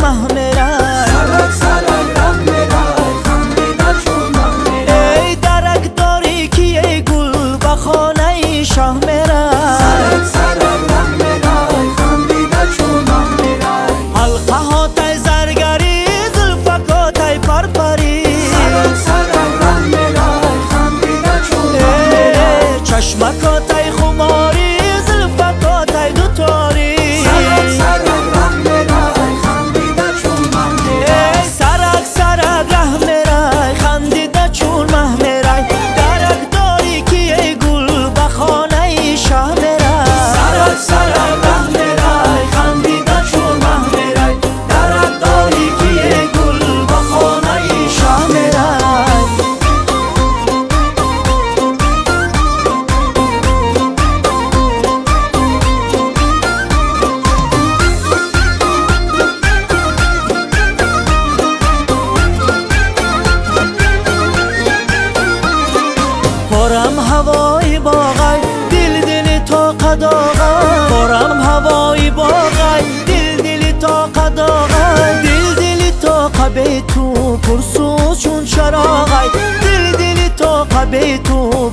مه میرای سرک سرک ره میرای خندیده چون مه میرای ای درک داری که ای گل به خانه شاه میرای سرک سرک ره میرای خندیده چون مه میرای حلقه ها تای زرگری زلفکا تای پرپری سرک سرک ره میرای خندیده چون مه میرای چشمکا تای خماری زلفکا تای دوتاری سرک سرک ره میرای خندیده چون مه میرای ای سرک سرک ره میرای خندیده چون مه میرای درک داری که ای گل به خانه شاه میرای سرک سرک ره میرای خندیده چون مه میرای درک داری که ای گل به خانه شاه میرای پرم هوای باغای دل دل تا قداغای پرم هوای باغای دل دل تا قداغای دل دل تا قبه تو پرسو چون شراغای دل دل تا قبه تو